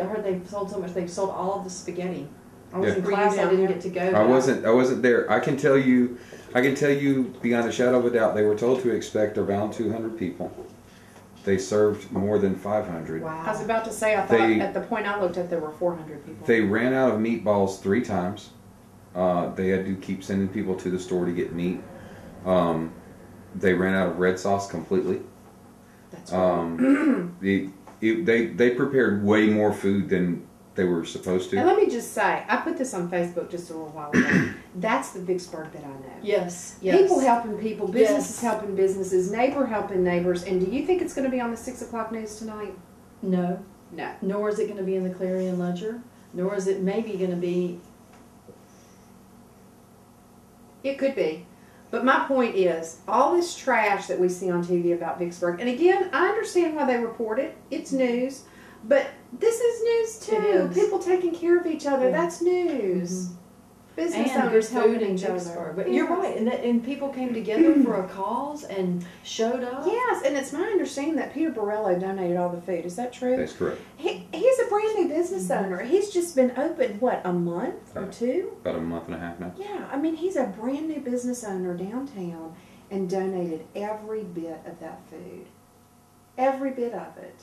I heard they sold so much. They've sold all of the spaghetti. I was in Were you class. I down didn't there? get to go. I wasn't there. I can tell you beyond a shadow of a doubt, they were told to expect around 200 people. They served more than 500. Wow. I was about to say, I thought at the point I looked at, there were 400 people. They ran out of meatballs 3 times. They had to keep sending people to the store to get meat. They ran out of red sauce completely. That's right. They prepared way more food than they were supposed to. And let me just say, I put this on Facebook just a little while ago. That's the Vicksburg that I know. Yes. People helping people, businesses Yes. helping businesses, neighbor helping neighbors. And do you think it's going to be on the 6 o'clock news tonight? No. No. Nor is it going to be in the Clarion Ledger. Nor is it maybe going to be. It could be. But my point is, all this trash that we see on TV about Vicksburg, and again, I understand why they report it. It's news. But this is news too. It is. People taking care of each other. Yeah. That's news. Mm-hmm. Business And owners good food helping in each other. Vicksburg. But you're right, and people came together for a cause and showed up. Yes, and it's my understanding that Peter Borello donated all the food. Is that true? That's correct. He's a brand new business owner. He's just been open, what, a month or two? About a month and a half now. Yeah, I mean, he's a brand new business owner downtown and donated every bit of that food. Every bit of it.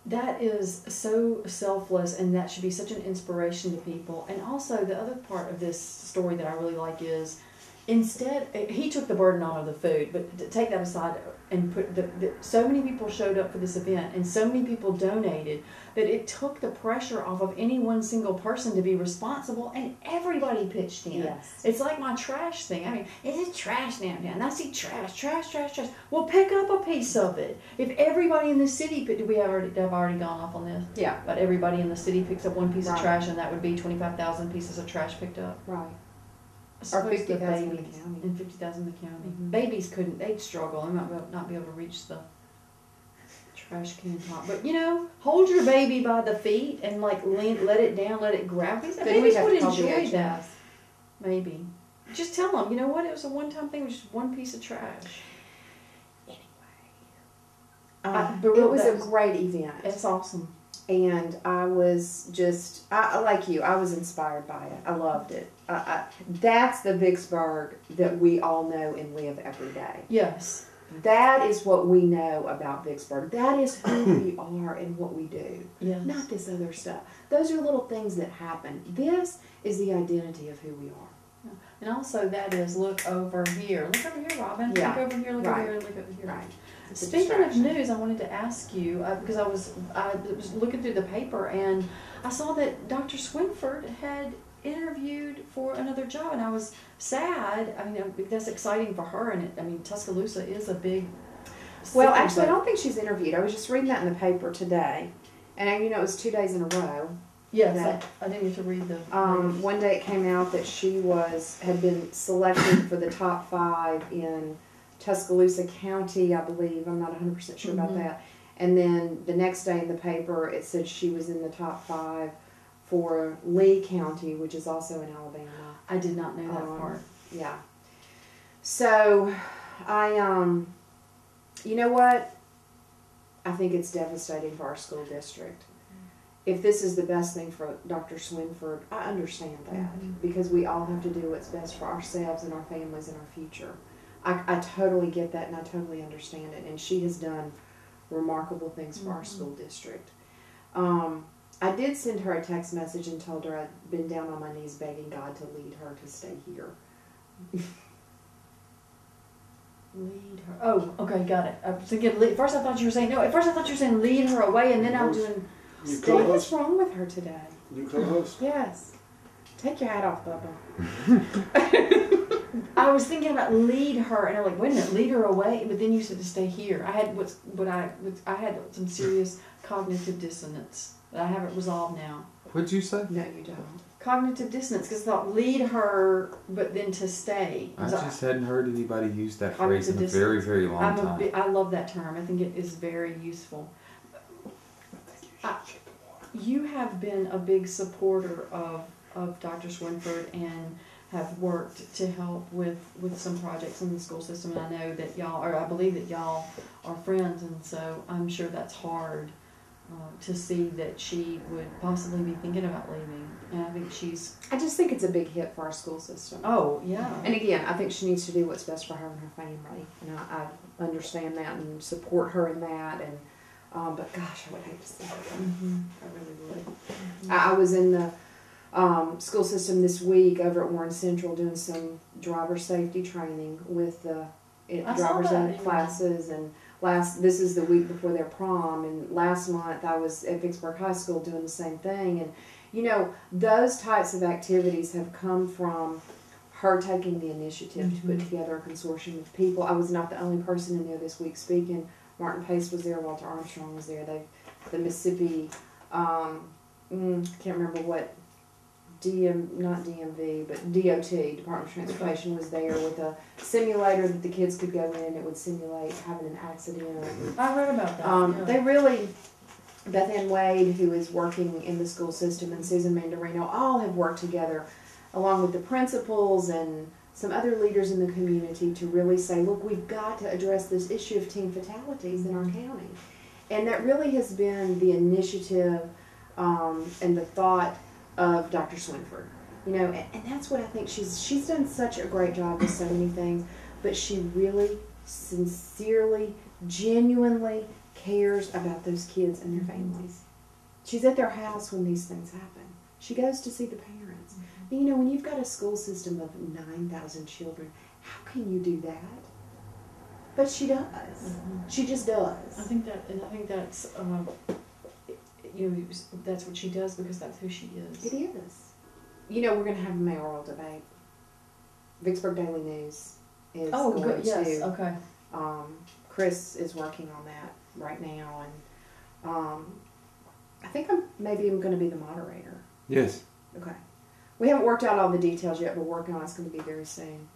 That is so selfless, and that should be such an inspiration to people. And also, the other part of this story that I really like is, instead, he took the burden on of the food, but to take that aside and put so many people showed up for this event, and so many people donated, that it took the pressure off of any one single person to be responsible, and everybody pitched in. Yes. It's like my trash thing. I mean, is it trash now? I see trash. Well, pick up a piece of it. If everybody in the city, have already gone off on this? Yeah. But everybody in the city picks up one piece of Right. trash, and that would be 25,000 pieces of trash picked up. Right. Or 50,000 in the county. And 50,000 in the county. Mhm. Babies couldn't, they'd struggle. They might not be able to reach the trash can top. But, you know, hold your baby by the feet and, like, let it down, let it grab. Then Babies we'd have would to call enjoy VHS. that. Maybe. Just tell them, you know what, it was a one-time thing, it was just one piece of trash. But It was a that's- great event. It's awesome. And I was just, I like you, I was inspired by it. I loved it. That's the Vicksburg that we all know and live every day. Yes. That is what we know about Vicksburg. That is who we are and what we do. Yes. Not this other stuff. Those are little things that happen. This is the identity of who we are. And also that is, look over here. Look over here, Robin. Yeah. Look over here, look Right. over here, look over here. Right. It's a Speaking of distraction. news, I wanted to ask you, because I was looking through the paper, and I saw that Dr. Swinford had interviewed for another job, and I was sad. I mean, that's exciting for her, and Tuscaloosa is a big Well, city, actually, I but- don't think she's interviewed. I was just reading that in the paper today. And, you know, it was 2 days in a row. Yes, that- I didn't get to read the. One day it came out that she had been selected for the top 5 in Tuscaloosa County, I believe. I'm not 100% sure about that. And then the next day in the paper, it said she was in the top 5 for Lee County, which is also in Alabama. I did not know that part. Yeah. So, you know what? I think it's devastating for our school district. If this is the best thing for Dr. Swinford, I understand that because we all have to do what's best for ourselves and our families and our future. I totally get that and I totally understand it. And she has done remarkable things for our school district. I did send her a text message and told her I'd been down on my knees begging God to lead her to stay here. Lead her. Oh, okay, got it. I was thinking, first I thought you were saying, no, at first I thought you were saying lead her away, and then I'm doing. You What co-host? is wrong with her today? You co-host? Yes. Take your hat off, Bubba. I was thinking about lead her, and I'm like, wait a minute, lead her away. But then you said to stay here. I had I had some serious cognitive dissonance that I haven't resolved now. What'd you say? No, you don't. Cognitive dissonance, because I thought lead her, but then to stay. I just hadn't heard anybody use that Cognitive phrase in a dissonance. very, very long time. I love that term. I think it is very useful. You have been a big supporter of Dr. Swinford and have worked to help with some projects in the school system, and I know that y'all, or I believe that y'all are friends, and so I'm sure that's hard to see that she would possibly be thinking about leaving. And I think she's... I just think it's a big hit for our school system. Oh, yeah. And again, I think she needs to do what's best for her and her family. And I understand that and support her in that. And but gosh, I would hate to see her go. I really would. I was in the school system this week over at Warren Central doing some driver safety training with the driver's ed classes. And this is the week before their prom. And last month I was at Vicksburg High School doing the same thing. And you know, those types of activities have come from her taking the initiative to put together a consortium of people. I was not the only person in there this week speaking. Martin Pace was there, Walter Armstrong was there. The Mississippi, I can't remember what, not DMV, but DOT, Department of Transportation, was there with a simulator that the kids could go in and it would simulate having an accident. I read about that. They really... Beth Ann Wade, who is working in the school system, and Susan Mandarino all have worked together along with the principals and some other leaders in the community to really say, look, we've got to address this issue of teen fatalities in our county. And that really has been the initiative and the thought of Dr. Swinford. You know, and that's what I think she's done such a great job with so many things, but she really sincerely, genuinely cares about those kids and their families. She's at their house when these things happen. She goes to see the parents. And you know, when you've got a school system of 9,000 children, how can you do that? But she does. She just does. I think that's you know, that's what she does because that's who she is. It is. You know, we're going to have a mayoral debate. Vicksburg Daily News is going good. Yes. to. Okay. Chris is working on that right now, and I think maybe I'm going to be the moderator. Yes. Okay. We haven't worked out all the details yet, but we're working on it's going to be very soon.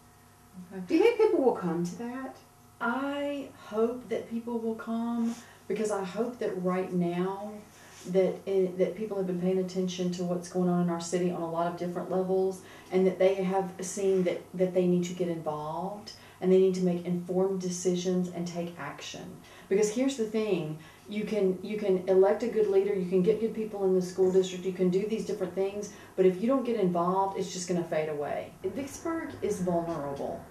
Okay. Do you think people will come to that? I hope that people will come because I hope that right now that people have been paying attention to what's going on in our city on a lot of different levels, and that they have seen that they need to get involved and they need to make informed decisions and take action. Because here's the thing, you can elect a good leader, you can get good people in the school district, you can do these different things, but if you don't get involved, it's just going to fade away. Vicksburg is vulnerable.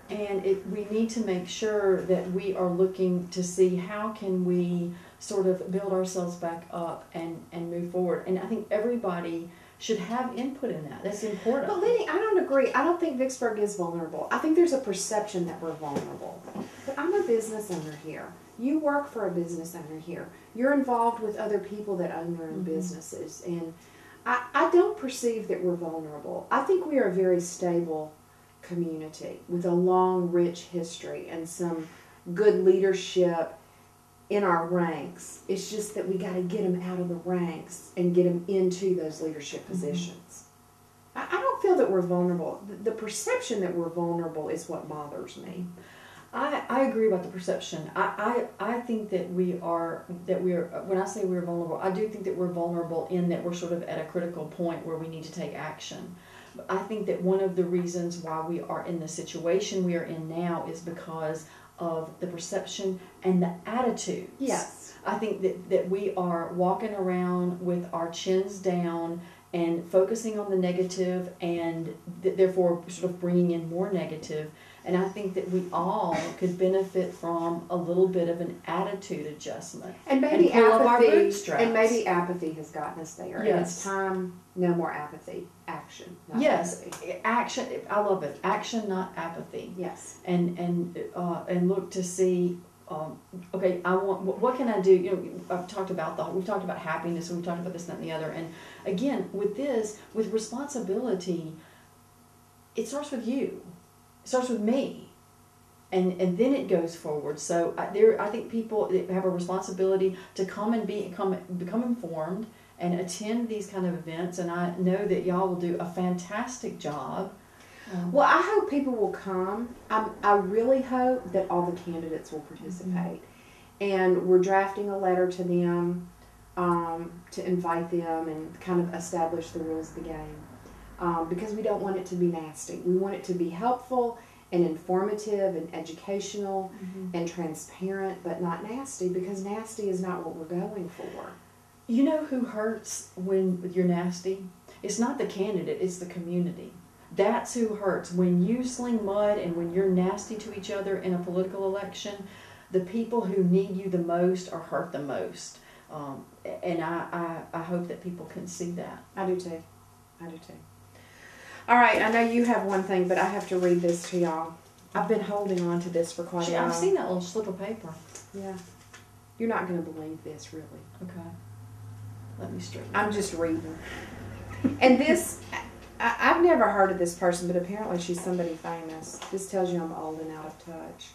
And we need to make sure that we are looking to see how can we sort of build ourselves back up and move forward. And I think everybody should have input in that. That's important. But Lenny, I don't agree. I don't think Vicksburg is vulnerable. I think there's a perception that we're vulnerable. But I'm a business owner here. You work for a business owner here. You're involved with other people that own their own businesses. And I don't perceive that we're vulnerable. I think we are a very stable community with a long, rich history and some good leadership in our ranks. It's just that we got to get them out of the ranks and get them into those leadership positions. I don't feel that we're vulnerable. The perception that we're vulnerable is what bothers me. I agree about the perception. I think that we are, when I say we're vulnerable, I do think that we're vulnerable in that we're sort of at a critical point where we need to take action. But I think that one of the reasons why we are in the situation we are in now is because of the perception and the attitudes. Yes. I think that we are walking around with our chins down and focusing on the negative and therefore sort of bringing in more negative. And I think that we all could benefit from a little bit of an attitude adjustment. And maybe pull up our apathy. bootstraps. And maybe apathy has gotten us there. Yes. And it's time, no more apathy. Action. Not Yes, apathy. action. I love it. Action, not apathy. Yes. And look to see. Okay, I want. What can I do? You know, we've talked about happiness, and we've talked about this, that, and the other. And again, with responsibility, it starts with you. It starts with me, and then it goes forward. So I think people have a responsibility to come and become informed and attend these kind of events. And I know that y'all will do a fantastic job. Well, I hope people will come. I really hope that all the candidates will participate. And we're drafting a letter to them to invite them and kind of establish the rules of the game. Because we don't want it to be nasty. We want it to be helpful and informative and educational and transparent, but not nasty, because nasty is not what we're going for. You know who hurts when you're nasty? It's not the candidate, it's the community. That's who hurts. When you sling mud and when you're nasty to each other in a political election, the people who need you the most are hurt the most. And I hope that people can see that. I do too. All right, I know you have one thing, but I have to read this to y'all. I've been holding on to this for quite a while. I've seen that little slip of paper. Yeah. You're not going to believe this, really. Okay. Let me straighten. I'm just reading. And this, I've never heard of this person, but apparently she's somebody famous. This tells you I'm old and out of touch.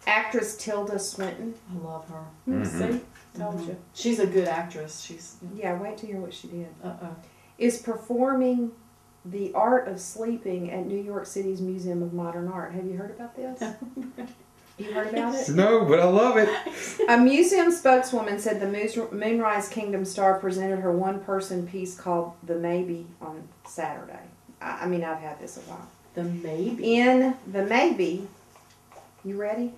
Actress Tilda Swinton. I love her. See? Told you. She's a good actress. Yeah, wait to hear what she did. Uh-oh. Is performing The Art of Sleeping at New York City's Museum of Modern Art. Have you heard about this? You heard about it? No, but I love it. A museum spokeswoman said the Moonrise Kingdom star presented her one-person piece called The Maybe on Saturday. I mean, I've had this a while. The Maybe? In The Maybe, you ready?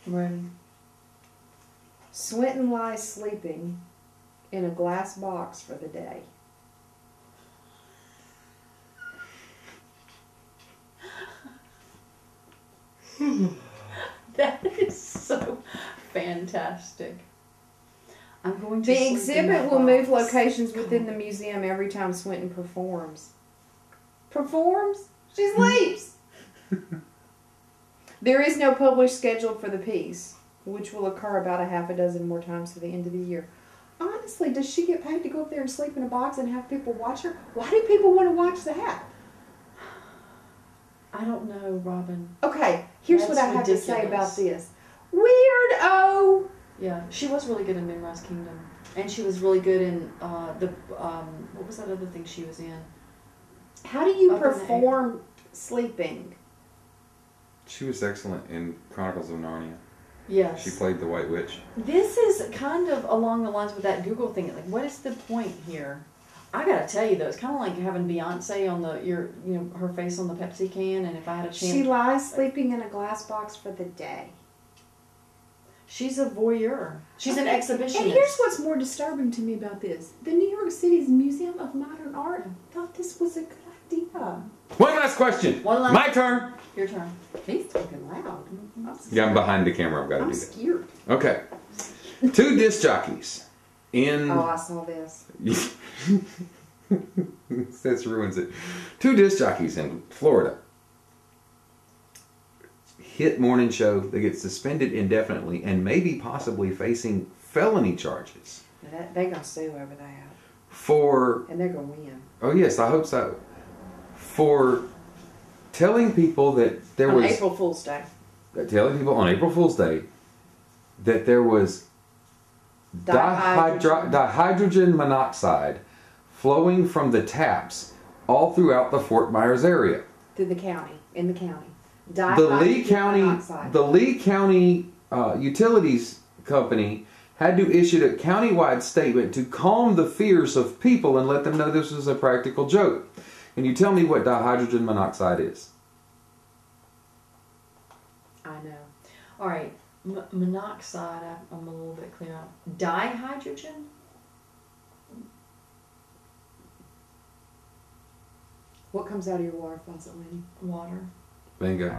I'm ready. Swinton lies sleeping in a glass box for the day. That is so fantastic. I'm going to The sleep in exhibit that will move box. locations within the museum every time Swinton performs. Performs? She sleeps! There is no published schedule for the piece, which will occur about a half a dozen more times to the end of the year. Honestly, does she get paid to go up there and sleep in a box and have people watch her? Why do people want to watch that? I don't know, Robin. Okay, here's That's what I have to say ridiculous. about this. Weirdo! Yeah, she was really good in Moonrise Kingdom. And she was really good in what was that other thing she was in? How do you Up in the perform sleeping? She was excellent in Chronicles of Narnia. Yes. She played the White Witch. This is kind of along the lines with that Google thing. Like, what is the point here? I gotta tell you though, it's kind of like having Beyonce on her face on the Pepsi can. And if I had a chance, She lies sleeping in a glass box for the day. she's a voyeur. She's an exhibitionist. And here's what's more disturbing to me about this. The New York City's Museum of Modern Art thought this was a good idea. One last question. My turn. Your turn. He's talking loud. Yeah, I'm behind the camera. I've got to I'm do that. scared. Okay. 2 disc jockeys in... Oh, I saw this. This ruins it. 2 disc jockeys in Florida hit morning show. They get suspended indefinitely and maybe possibly facing felony charges. They're going to sue over that. For... And they're going to win. Oh, yes, I hope so. For telling people that there was... On April Fool's Day. Telling people on April Fool's Day that there was dihydrogen monoxide flowing from the taps all throughout the Fort Myers area. Through the county. In the county. The Lee Dihydrogen County Utilities Company had to issue a countywide statement to calm the fears of people and let them know this was a practical joke. Can you tell me what dihydrogen monoxide is? I know. All right. Monoxide, I'm a little bit clear on. Dihydrogen? What comes out of your water faucet, Lenny? Water. Bingo.